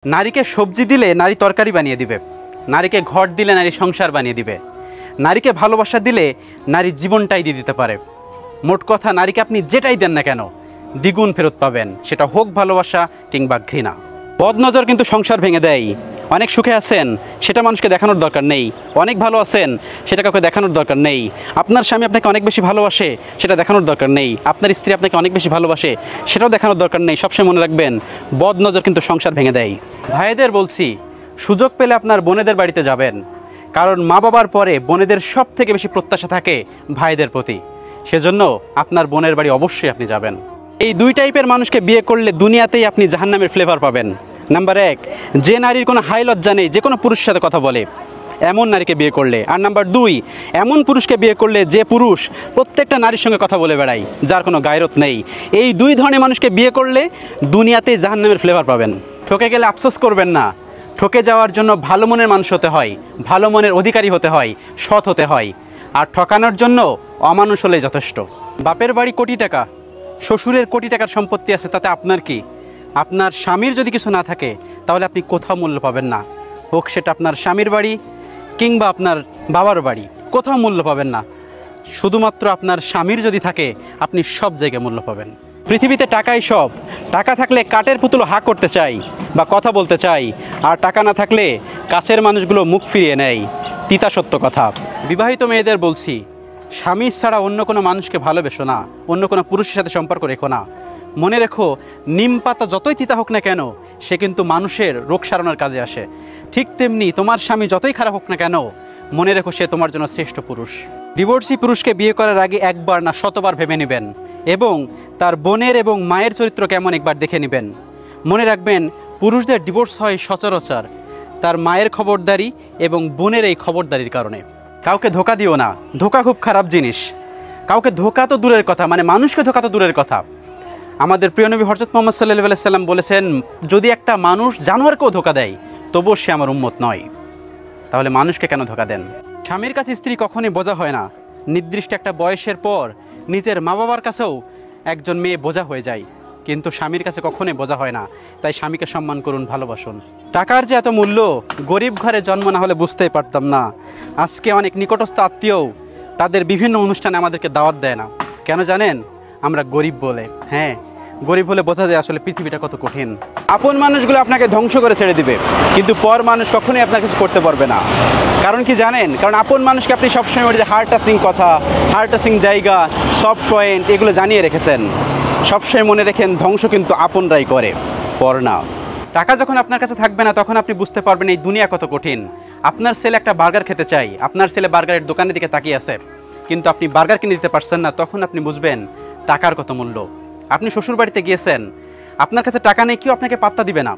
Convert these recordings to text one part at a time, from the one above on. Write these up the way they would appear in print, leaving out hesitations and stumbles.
নারীকে সবজি দিলে নারী তরকারি বানিয়ে দিবে, নারীকে ঘর দিলে নারী সংসার বানিয়ে দিবে, নারীকে ভালোবাসা দিলে নারী জীবনটাই দিয়ে দিতে পারে। মোট কথা, নারীকে আপনি যেটাই দেন না কেন দ্বিগুণ ফেরত পাবেন, সেটা হোক ভালোবাসা কিংবা ঘৃণা। বদনজর কিন্তু সংসার ভেঙে দেয়। অনেক সুখে আছেন, সেটা মানুষকে দেখানোর দরকার নেই। অনেক ভালো আছেন, সেটা কাউকে দেখানোর দরকার নেই। আপনার স্বামী আপনাকে অনেক বেশি ভালোবাসে, সেটা দেখানোর দরকার নেই। আপনার স্ত্রী আপনাকে অনেক বেশি ভালোবাসে, সেটাও দেখানোর দরকার নেই। সবসময় মনে রাখবেন, বদনজর কিন্তু সংসার ভেঙে দেয়। ভাইদের বলছি, সুযোগ পেলে আপনার বোনেদের বাড়িতে যাবেন, কারণ মা বাবার পরে বোনেদের সব থেকে বেশি প্রত্যাশা থাকে ভাইদের প্রতি। সেজন্য আপনার বোনের বাড়ি অবশ্যই আপনি যাবেন। এই দুই টাইপের মানুষকে বিয়ে করলে দুনিয়াতেই আপনি জাহান্নামের ফ্লেভার পাবেন। নাম্বার 1, যে নারীর কোনো হাই লজ্জা নেই, যে কোনো পুরুষের সাথে কথা বলে, এমন নারীকে বিয়ে করলে। আর নাম্বার 2, এমন পুরুষকে বিয়ে করলে যে পুরুষ প্রত্যেকটা নারীর সঙ্গে কথা বলে বেড়ায়, যার কোনো গায়রত নেই। এই দুই ধরনের মানুষকে বিয়ে করলে দুনিয়াতেই জাহান্নামের ফ্লেভার পাবেন। ঠকে গেলে আফসোস করবেন না। ঠকে যাওয়ার জন্য ভালো মনের মানুষ হতে হয়, ভালো মনের অধিকারী হতে হয়, সৎ হতে হয়। আর ঠকানোর জন্য অমানুষ হলেই যথেষ্ট। বাপের বাড়ি কোটি টাকা, শ্বশুরের কোটি টাকার সম্পত্তি আছে, তাতে আপনার কি? আপনার স্বামীর যদি কিছু না থাকে তাহলে আপনি কোথাও মূল্য পাবেন না। হোক সেটা আপনার স্বামীর বাড়ি কিংবা আপনার বাবার বাড়ি, কোথাও মূল্য পাবেন না। শুধুমাত্র আপনার স্বামীর যদি থাকে, আপনি সব জায়গায় মূল্য পাবেন। পৃথিবীতে টাকাই সব। টাকা থাকলে কাঠের পুতুল হা করতে চাই বা কথা বলতে চাই, আর টাকা না থাকলে কাছের মানুষগুলো মুখ ফিরিয়ে নেয়। তিতা সত্য কথা। বিবাহিত মেয়েদের বলছি, স্বামী ছাড়া অন্য কোনো মানুষকে ভালোবেসো না, অন্য কোনো পুরুষের সাথে সম্পর্ক রেখো না। মনে রেখো, নিম পাতা যতই তিতা হোক না কেন, সে কিন্তু মানুষের রোগ সারানোর কাজে আসে। ঠিক তেমনি তোমার স্বামী যতই খারাপ হোক না কেন, মনে রেখো সে তোমার জন্য শ্রেষ্ঠ পুরুষ। ডিভোর্সি পুরুষকে বিয়ে করার আগে একবার না শতবার ভেবে নেবেন, এবং তার বোনের এবং মায়ের চরিত্র কেমন একবার দেখে নেবেন। মনে রাখবেন, পুরুষদের ডিভোর্স হয় সচরাচর তার মায়ের খবরদারি এবং বোনের এই খবরদারির কারণে। কাউকে ধোকা দিও না, ধোকা খুব খারাপ জিনিস। কাউকে ধোকা তো দূরের কথা, মানে মানুষকে ধোকা তো দূরের কথা। আমাদের প্রিয় নবী হযরত মুহাম্মদ সাল্লাল্লাহু আলাইহি সাল্লাম বলেছেন, যদি একটা মানুষ জানোয়ারকেও ধোকা দেয় তবুও সে আমার উম্মত নয়। তাহলে মানুষকে কেন ধোকা দেন? স্বামীর কাছে স্ত্রী কখনোই বোঝা হয় না। নির্দিষ্ট একটা বয়সের পর নিজের মা বাবার কাছেও একজন মেয়ে বোঝা হয়ে যায়, কিন্তু স্বামীর কাছে কখনোই বোঝা হয় না। তাই স্বামীকে সম্মান করুন, ভালোবাসুন। টাকার যে এত মূল্য, গরিব ঘরে জন্ম না হলে বুঝতেই পারতাম না। আজকে অনেক নিকটস্থ আত্মীয়ও তাদের বিভিন্ন অনুষ্ঠানে আমাদেরকে দাওয়াত দেয় না। কেন জানেন? আমরা গরিব বলে। হ্যাঁ, গরিব হলে বোঝা যায় আসলে পৃথিবীটা কত কঠিন। আপন মানুষগুলো আপনাকে ধ্বংস করে ছেড়ে দিবে, কিন্তু পর মানুষ কখনোই আপনার কিছু করতে পারবে না। কারণ কি জানেন? কারণ আপন মানুষকে আপনি সবসময় ওই যে হার্ট টাচিং কথা, হার্ট টাচিং জায়গা, সফট পয়েন্ট, এগুলো জানিয়ে রেখেছেন। সবসময় মনে রেখেন, ধ্বংস কিন্তু আপনরাই করে, পর না। টাকা যখন আপনার কাছে থাকবে না, তখন আপনি বুঝতে পারবেন এই দুনিয়া কত কঠিন। আপনার ছেলে একটা বার্গার খেতে চাই, আপনার ছেলে বার্গারের দোকানের দিকে তাকিয়ে আছে, কিন্তু আপনি বার্গার কিনে দিতে পারছেন না। তখন আপনি বুঝবেন টাকার কত মূল্য। আপনি শ্বশুর বাড়িতে গিয়েছেন, আপনার কাছে টাকা নেই, কেউ আপনাকে পাত্তা দিবে না।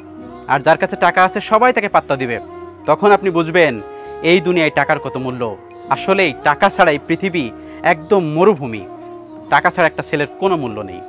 আর যার কাছে টাকা আছে সবাই তাকে পাত্তা দিবে। তখন আপনি বুঝবেন এই দুনিয়ায় টাকার কত মূল্য। আসলেই টাকা ছাড়াই পৃথিবী একদম মরুভূমি। টাকা ছাড়া একটা ছেলের কোনো মূল্য নেই।